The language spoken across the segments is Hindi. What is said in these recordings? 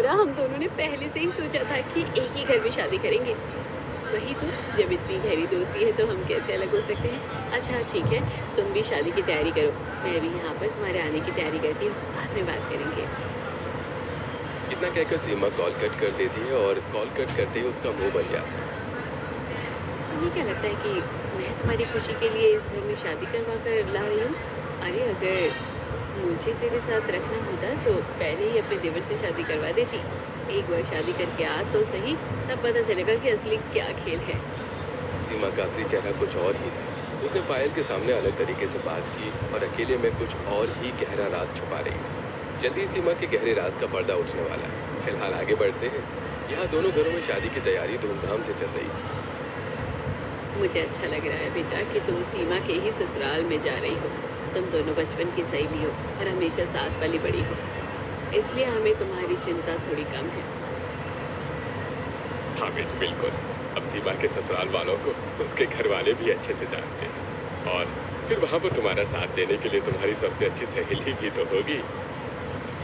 रहा, हम दोनों ने पहले से ही सोचा था कि एक ही घर में शादी करेंगे। वही तो, जब इतनी गहरी दोस्ती है तो हम कैसे अलग हो सकते हैं। अच्छा ठीक है, तुम भी शादी की तैयारी करो, मैं भी यहाँ पर तुम्हारे आने की तैयारी करती हूँ, बाद में बात करेंगे। इतना कहकर सीमा कॉल कट कर देती है और कॉल कट करते ही उसका मुंह बन जाता है। तुम्हें क्या लगता है कि मैं तुम्हारी खुशी के लिए इस घर में शादी करवा कर ला रही हूँ? अरे अगर मुझे तेरे साथ रखना होता तो पहले ही अपने देवर से शादी करवा देती। एक बार शादी करके आ तो सही, तब पता चलेगा कि असली क्या खेल है। सीमा का असली चेहरा कुछ और ही था। उसने पायल के सामने अलग तरीके से बात की और अकेले में कुछ और ही गहरा राज छुपा रही थी। जल्दी ही सीमा के गहरे राज का पर्दा उठने वाला है। फिलहाल आगे बढ़ते हैं। यहाँ दोनों घरों में शादी की तैयारी धूमधाम से चल रही है। मुझे अच्छा लग रहा है बेटा कि तुम सीमा के ही ससुराल में जा रही हो। तुम दोनों बचपन की सहेली हो और हमेशा साथ पली बड़ी हो, इसलिए हमें तुम्हारी चिंता थोड़ी कम है। हाँ बेटी बिल्कुल। अब सीमा के ससुराल वालों को उसके घर वाले भी अच्छे से जानते हैं और फिर वहाँ पर तुम्हारा साथ देने के लिए तुम्हारी सबसे अच्छी सहेली भी तो होगी।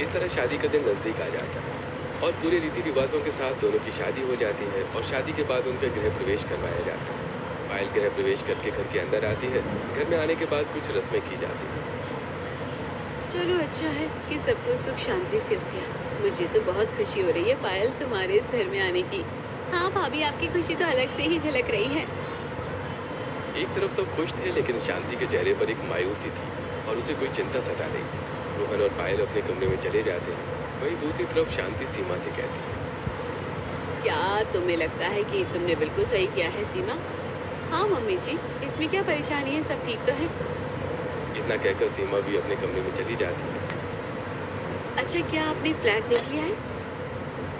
इस तरह शादी का दिन नजदीक आ जाता है और पूरे रीति रिवाजों के साथ दोनों की शादी हो जाती है और शादी के बाद उनका गृह प्रवेश करवाया जाता है। पायल गृह प्रवेश करके घर के अंदर आती है। घर में आने के बाद कुछ रस्में की जाती है। चलो अच्छा है कि सब कुछ सुख शांति से हो गया। मुझे तो बहुत खुशी हो रही है पायल तुम्हारे इस घर में आने की। हाँ भाभी, आपकी खुशी तो अलग से ही झलक रही है। एक तरफ सब खुश थे लेकिन शांति के चेहरे पर एक मायूसी थी और उसे कोई चिंता सता रही थी। रोहन और पायल अपने कमरे में चले जाते हैं। वहीं दूसरी तरफ शांति सीमा से कहती है। क्या तुम्हें लगता है कि तुमने बिल्कुल सही किया है सीमा? हाँ मम्मी जी, इसमें क्या परेशानी है, सब ठीक तो है। इतना कहकर सीमा भी अपने कमरे में चली जाती है। अच्छा, क्या आपने फ्लैट देख लिया है?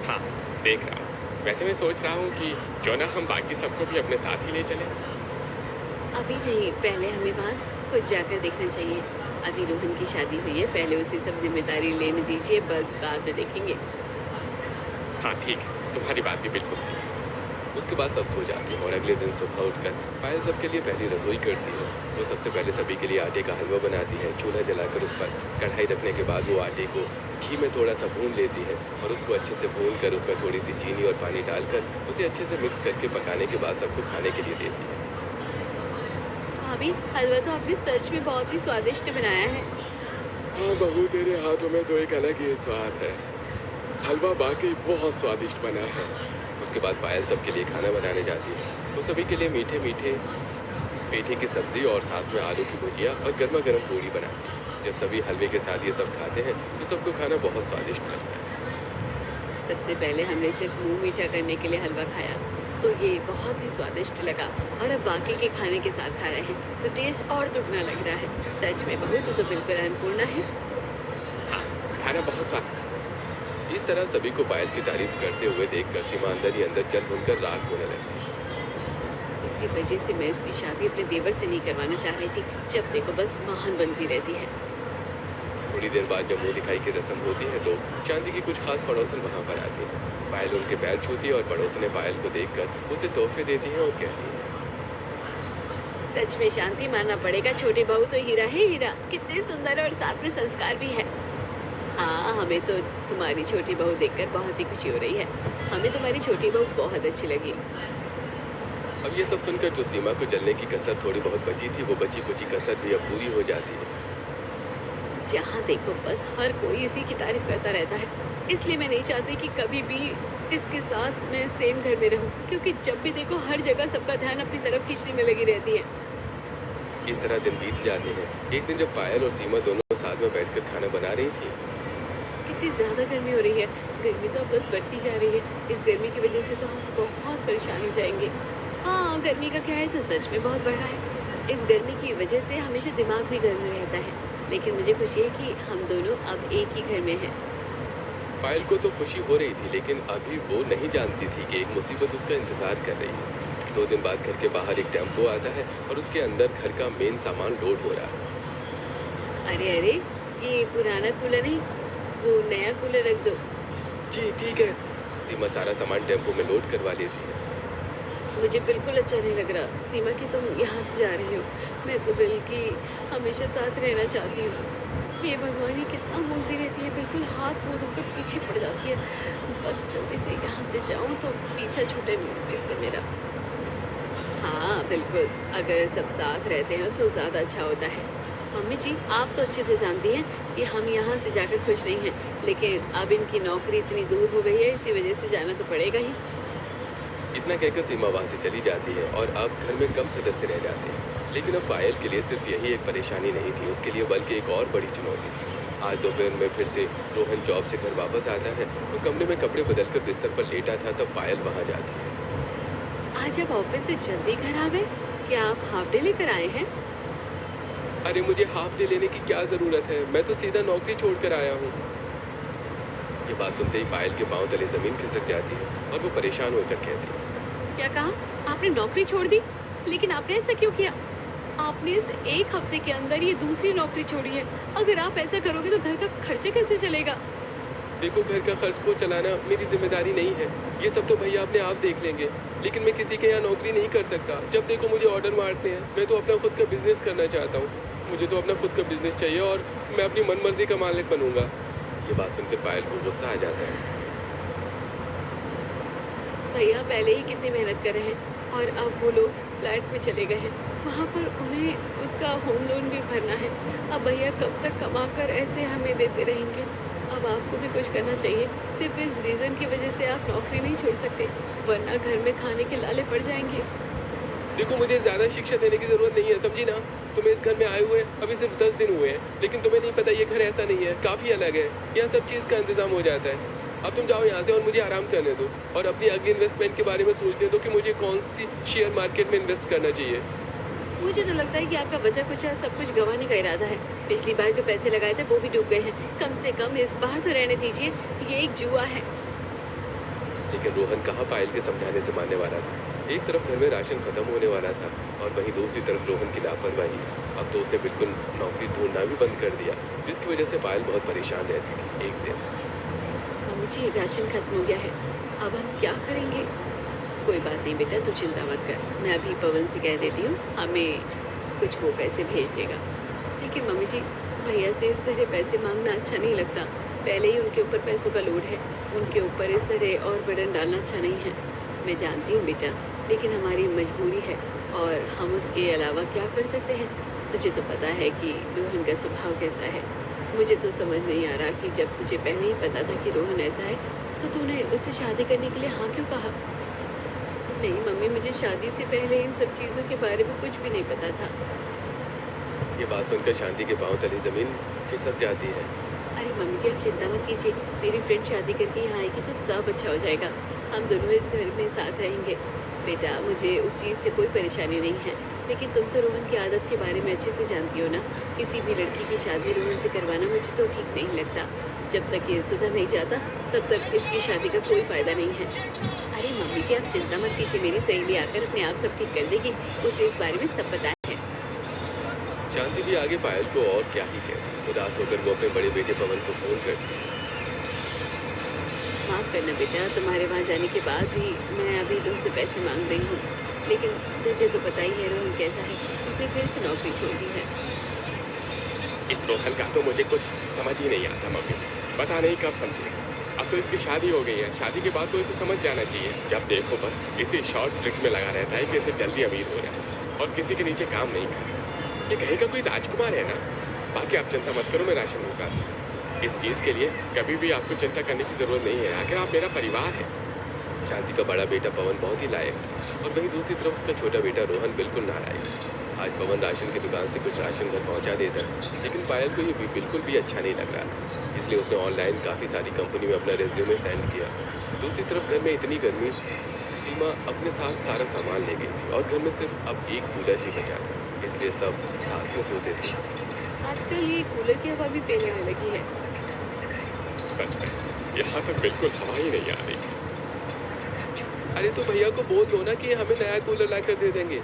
हाँ, देख रहा हूँ। वैसे मैं सोच रहा हूँ कि क्यों ना हम बाकी सबको भी अपने साथ ही ले चलें। अभी नहीं, पहले हमें वहाँ खुद जाकर देखना चाहिए। अभी रोहन की शादी हुई है, पहले उसे सब जिम्मेदारी लेने दीजिए, बस बाद में देखेंगे। हाँ ठीक है, तुम्हारी बात भी बिल्कुल सही है। उसके बाद सब सो जाती है और अगले दिन सुबह उठकर पायल सबके लिए पहली रसोई करती है। वो सबसे पहले सभी के लिए आटे का हलवा बनाती है। चूल्हा जलाकर उस पर कढ़ाई रखने के बाद वो आटे को घी में थोड़ा सा भून लेती है और उसको अच्छे से भून कर उसमें थोड़ी सी चीनी और पानी डालकर उसे अच्छे से मिक्स करके पकाने के बाद सबको खाने के लिए देती है। भाभी, हलवा तो आपने सच में बहुत ही स्वादिष्ट बनाया है। हाँ बहू, तेरे हाथों में तो एक अलग ही स्वाद है। हलवा वाकई बहुत स्वादिष्ट बना है। उसके बाद पायल सबके लिए खाना बनाने जाती है। वो सभी के लिए मीठे मीठे पेठे की सब्जी और साथ में आलू की भुजिया और गर्मा गर्म पूरी बनाती है। जब सभी हलवे के साथ ये सब खाते हैं तो सबको खाना बहुत स्वादिष्ट लगता है। सबसे पहले हमने सिर्फ मुंह मीठा करने के लिए हलवा खाया, तो ये बहुत ही स्वादिष्ट लगा। और अब बाकी के खाने के साथ खा रहे हैं तो टेस्ट और दुगना लग रहा है। सच में बहू, तू तो बिल्कुल अन्नपूर्णा है। हाँ, खाना बहुत स्वाद। इस तरह सभी को पायल की तारीफ करते हुए देखकर सीमा अंदर ही अंदर जल भुनकर राख होने लगी। इसी वजह से मैं इसकी शादी अपने देवर से नहीं करवाना चाह रही थी। जब देखो बस महान बनती रहती है। थोड़ी देर बाद जब मुंह दिखाई की रस्म होती है तो चांदी की कुछ खास पड़ोसन वहां पर आती है। पायल उनके पैर छूती है और पड़ोसने पायल को देखकर उसे तोहफे देती है और कहती है। सच में शांति मानना पड़ेगा, छोटी बहू तो हीरा है हीरा। कितने सुंदर और साथ में संस्कार भी है। हाँ, हमें तो तुम्हारी छोटी बहू देखकर बहुत ही खुशी हो रही है। हमें तुम्हारी छोटी बहू बहुत अच्छी लगी। अब ये सब सुनकर जो सीमा को जलने की कसर थोड़ी बहुत बची थी वो बची कुची कसर भी अब पूरी हो जाती है। जहाँ देखो बस हर कोई इसी की तारीफ करता रहता है, इसलिए मैं नहीं चाहती कि कभी भी इसके साथ मैं सेम घर में रहूं, क्योंकि जब भी देखो हर जगह सबका ध्यान अपनी तरफ खींचने में लगी रहती है। इस तरह दिन बीत जाते हैं। एक दिन जब पायल और सीमा दोनों साथ में बैठकर खाना बना रही थी। कितनी ज़्यादा गर्मी हो रही है। गर्मी तो अब बस बढ़ती जा रही है। इस गर्मी की वजह से तो हम बहुत परेशान हो जाएंगे। हाँ, गर्मी का कहर तो सच में बहुत बढ़ रहा है। इस गर्मी की वजह से हमेशा दिमाग भी गर्म रहता है। लेकिन मुझे खुशी है कि हम दोनों अब एक ही घर में हैं। पायल को तो खुशी हो रही थी लेकिन अभी वो नहीं जानती थी कि एक मुसीबत उसका इंतजार कर रही है। 2 दिन बाद घर के बाहर एक टेम्पो आता है और उसके अंदर घर का मेन सामान लोड हो रहा है। अरे अरे, ये पुराना कूलर नहीं, वो नया कूलर रख दो। जी ठीक है। सीमा सारा सामान टेम्पो में लोड करवा लेती है। मुझे बिल्कुल अच्छा नहीं लग रहा सीमा कि तुम यहाँ से जा रही हो। मैं तो बल्कि हमेशा साथ रहना चाहती हूँ। हे भगवान! ये कितना बोलती रहती है, बिल्कुल हाथ मुँह धोकर पीछे पड़ जाती है। बस जल्दी से यहाँ से जाऊँ तो पीछा छूटे इससे मेरा। हाँ, बिल्कुल, अगर सब साथ रहते हैं तो ज़्यादा अच्छा होता है। मम्मी जी, आप तो अच्छे से जानती हैं कि हम यहाँ से जाकर खुश नहीं हैं, लेकिन अब इनकी नौकरी इतनी दूर हो गई है, इसी वजह से जाना तो पड़ेगा ही। इतना कहकर सीमा वहाँ से चली जाती है और अब घर में कम सदस्य रह जाते हैं। लेकिन अब पायल के लिए सिर्फ यही एक परेशानी नहीं थी, उसके लिए बल्कि एक और बड़ी चुनौती थी। आज दोपहर में फिर से रोहन जॉब से घर वापस आता है तो कमरे में कपड़े बदलकर बिस्तर पर लेटा था तब पायल वहाँ जाती है। आज आप ऑफिस से जल्दी घर आ गए? क्या आप हाफ डे लेकर आए हैं? अरे मुझे हाफ डे लेने की क्या जरूरत है, मैं तो सीधा नौकरी छोड़कर आया हूँ। ये बात सुनते ही पायल के पांव तले जमीन खिसक जाती है और वो परेशान होकर कहती है, क्या कहा? आपने नौकरी छोड़ दी? लेकिन आपने ऐसा क्यों किया? आपने इस एक हफ्ते के अंदर ये दूसरी नौकरी छोड़ी है। अगर आप ऐसा करोगे तो घर का खर्चे कैसे चलेगा? देखो घर का खर्च को चलाना मेरी जिम्मेदारी नहीं है, ये सब तो भैया अपने आप देख लेंगे। लेकिन मैं किसी के यहाँ नौकरी नहीं कर सकता, जब देखो मुझे ऑर्डर मारते हैं। मैं तो अपना खुद का बिजनेस करना चाहता हूँ, मुझे तो अपना खुद का बिजनेस चाहिए और मैं अपनी मनमर्जी का मालिक बनूंगा। ये बात सुनकर पायल को गुस्सा आ जाता है। भैया पहले ही कितनी मेहनत कर रहे हैं और अब वो लोग फ्लैट में चले गए हैं। वहाँ पर उन्हें उसका होम लोन भी भरना है। अब भैया कब तक कमा कर ऐसे हमें देते रहेंगे? अब आपको भी कुछ करना चाहिए। सिर्फ इस रीज़न की वजह से आप नौकरी नहीं छोड़ सकते, वरना घर में खाने के लाले पड़ जाएंगे। देखो मुझे ज्यादा शिक्षा देने की जरूरत नहीं है, समझी ना। तुम्हें इस घर में आए हुए अभी सिर्फ 10 दिन हुए हैं, लेकिन तुम्हें नहीं पता ये घर ऐसा नहीं है, काफी अलग है। यहाँ सब चीज का इंतजाम हो जाता है। अब तुम जाओ यहाँ से और मुझे आराम करने दो और अपनी अगली इन्वेस्टमेंट के बारे में सोचने दो कि मुझे कौन सी शेयर मार्केट में इन्वेस्ट करना चाहिए। मुझे तो लगता है कि आपका बचा कुचा सब कुछ गंवाने का इरादा है। पिछली बार जो पैसे लगाए थे वो भी डूब गए हैं। कम से कम इस बार तो रहने दीजिए, ये एक जुआ है। लेकिन रोहन कहाँ पायल के समझाने से मानने वाला था। एक तरफ घर में राशन खत्म होने वाला था और वहीं दूसरी तरफ रोहन की लापरवाही। अब तो उसने बिल्कुल नौकरी ढूंढना भी बंद कर दिया, जिसकी वजह से पायल बहुत परेशान रहती थी। एक दिन मम्मी जी, राशन खत्म हो गया है, अब हम क्या करेंगे? कोई बात नहीं बेटा, तू चिंता मत कर। मैं अभी पवन से कह देती हूँ, हमें कुछ वो पैसे भेज देगा। लेकिन मम्मी जी, भैया से इस तरह पैसे मांगना अच्छा नहीं लगता। पहले ही उनके ऊपर पैसों का लोड है, उनके ऊपर इस तरह और बर्डन डालना अच्छा नहीं है। मैं जानती हूँ बेटा, लेकिन हमारी मजबूरी है और हम उसके अलावा क्या कर सकते हैं? तुझे तो पता है कि रोहन का स्वभाव कैसा है। मुझे तो समझ नहीं आ रहा कि जब तुझे पहले ही पता था कि रोहन ऐसा है, तो तूने उससे शादी करने के लिए हाँ क्यों कहा? नहीं मम्मी, मुझे शादी से पहले इन सब चीज़ों के बारे में कुछ भी नहीं पता था। ये बात सुनकर शांति के पांव तले जमीन खिसक जाती है। अरे मम्मी जी, आप चिंता मत कीजिए। मेरी फ्रेंड शादी करके यहाँ आएगी तो सब अच्छा हो जाएगा। हम दोनों इस घर में साथ रहेंगे। बेटा, मुझे उस चीज़ से कोई परेशानी नहीं है, लेकिन तुम तो रोहन की आदत के बारे में अच्छे से जानती हो ना। किसी भी लड़की की शादी रोहन से करवाना मुझे तो ठीक नहीं लगता। जब तक ये सुधर नहीं जाता तब तक इसकी शादी का कोई फ़ायदा नहीं है। अरे मम्मी जी, आप चिंता मत कीजिए, मेरी सहेली आकर अपने आप सब ठीक कर देगी। उसे इस बारे में सब पता है। शांति भी आगे पायल को और क्या ही कहती। उदास होकर वो अपने बड़े बेटे पवन को फोन करती। माफ़ करना बेटा, तुम्हारे वहाँ जाने के बाद भी मैं अभी तुमसे पैसे मांग रही हूँ, लेकिन तुझे तो पता ही है रोहन कैसा है। उसने फिर से नौकरी छोड़ दी है। इस रोहन का तो मुझे कुछ समझ ही नहीं आता मम्मी, पता नहीं कब समझेगा। अब तो इसकी शादी हो गई है, शादी के बाद तो इसे समझ जाना चाहिए। जब देखो बस इसी शॉर्ट ट्रिक में लगा रहता है कि इसे जल्दी अमीर हो रहा है और किसी के नीचे काम नहीं कर रहा। ये कहेगा कोई राजकुमार है ना। बाकी आप चिंता मत करो, मैं राशन होगा। इस चीज़ के लिए कभी भी आपको चिंता करने की ज़रूरत नहीं है, आखिर आप मेरा परिवार है। शांति का बड़ा बेटा पवन बहुत ही लायक था और वहीं दूसरी तरफ उसका छोटा बेटा रोहन बिल्कुल नाराज। आज पवन राशन की दुकान से कुछ राशन घर पहुंचा देता, लेकिन पायल को ये बिल्कुल भी अच्छा नहीं लग रहा था। इसलिए उसने ऑनलाइन काफ़ी सारी कंपनी में अपना रेज्यूमे सेंड किया। दूसरी तरफ घर में इतनी गर्मी, सीमा अपने साथ सारा सामान ले गई थी और घर में सिर्फ अब एक कूलर ही बचा था, इसलिए सब साथ में सोते थे। आजकल ये कूलर की हवा भी फेंकने आने लगी है। सच में यहाँ तक बिल्कुल हवा ही नहीं आ रही। अरे तो भैया को बोल दो ना कि हमें नया कूलर लाकर दे देंगे।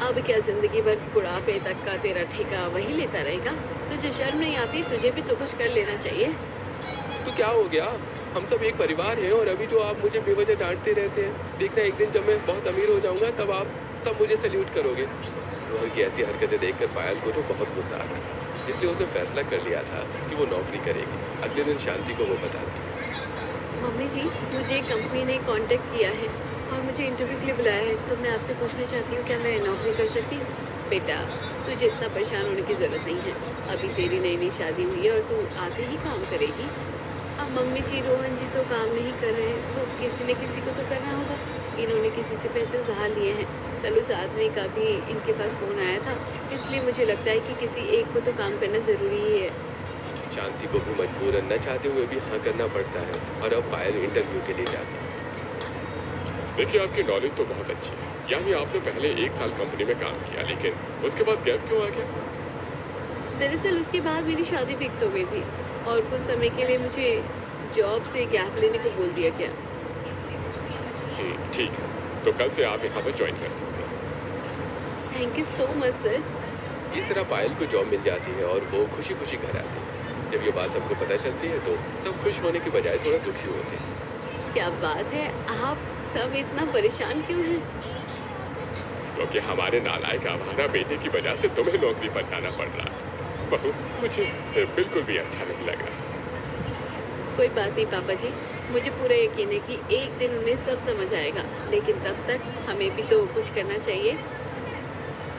अब क्या जिंदगी भर बुढ़ापे तक का तेरा ठेका वही लेता रहेगा? तुझे शर्म नहीं आती? तुझे भी तो कुछ कर लेना चाहिए। तो क्या हो गया, हम सब एक परिवार हैं और अभी जो आप मुझे बेवजह डांटते रहते हैं, देखना एक दिन जब मैं बहुत अमीर हो जाऊंगा तब आप सब मुझे सैल्यूट करोगे। रोहन की ऐसी हरकतें देखकर पायल को तो बहुत गुस्सा आता। इसलिए उसने फैसला कर लिया था कि वो नौकरी करेगी। अगले दिन शांति को वो बताती। मम्मी जी, मुझे एक कंपनी ने कांटेक्ट किया है और मुझे इंटरव्यू के लिए बुलाया है, तो मैं आपसे पूछना चाहती हूँ क्या मैं नौकरी कर सकती हूँ? बेटा, तुझे इतना परेशान होने की ज़रूरत नहीं है। अभी तेरी नई-नई शादी हुई है और तू आते ही काम करेगी। अब मम्मी जी, रोहन जी तो काम नहीं कर रहे हैं, तो किसी न किसी को तो करना होगा। इन्होंने किसी से पैसे उधार लिए हैं। कल उस आदमी का भी इनके पास फ़ोन आया था, इसलिए मुझे लगता है कि किसी एक को तो काम करना ज़रूरी ही है। शांति को भी मजबूरन न चाहते हुए भी हाँ करना पड़ता है और अब पायल इंटरव्यू के लिए जाती है। देखिए, आपकी नॉलेज तो बहुत अच्छी है। यानी आपने पहले 1 साल कंपनी में काम किया, लेकिन उसके बाद गैप क्यों आ गया? दरअसल उसके बाद मेरी शादी फिक्स हो गई थी और कुछ समय के लिए मुझे जॉब से गैप लेने को बोल दिया गया। ठीक है। तो कल से आप यहाँ पर ज्वाइन कर सकते हैं। Thank you so much sir. इस तरह पायल को जॉब मिल जाती है और वो खुशी खुशी घर आती है। जब ये बात सबको पता चलती है तो सब खुश होने की बजाय थोड़ा दुखी होते हैं। क्या बात है, आप सब इतना परेशान क्यों हैं? क्योंकि हमारे नालायक आवारा बेटे की वजह से तुम्हें नौकरी पर जाना पड़ रहा है। बहू, मुझे बिल्कुल भी अच्छा नहीं लगा। कोई बात नहीं पापा जी, मुझे पूरा यकीन है कि एक दिन उन्हें सब समझ आएगा, लेकिन तब तक हमें भी तो कुछ करना चाहिए।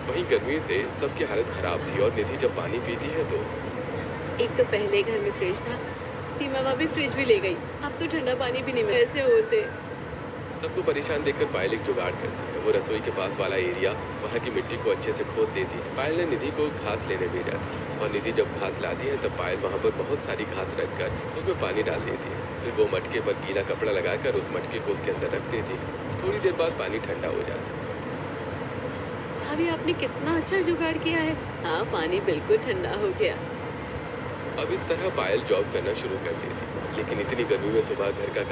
वहीं गर्मी से सबकी हालत खराब थी और निधि जब पानी पीती है तो एक तो पहले घर में फ्रिज था, सीमा भाभी फ्रिज भी ले गई, अब तो ठंडा पानी भी नहीं मिल ऐसे होते। सबको परेशान देखकर पायल एक जुगाड़ करती है। वो रसोई के पास वाला एरिया, वहाँ की मिट्टी को अच्छे से खोद देती है। पायल ने निधि को घास लेने भेजा था और निधि जब घास लाती है तब पायल वहाँ पर बहुत सारी घास रखकर उसमें पानी डाल देती है। फिर वो मटके पर गीला कपड़ा लगाकर उस मटके को उसके अंदर रख देती है। थोड़ी देर बाद पानी ठंडा हो जाता है। भाभी आपने कितना अच्छा जुगाड़ किया है। हाँ, पानी बिल्कुल ठंडा हो गया। अब इस तरह पायल जॉब करना शुरू कर देती है, लेकिन इतनी गर्मी में सुबह घर का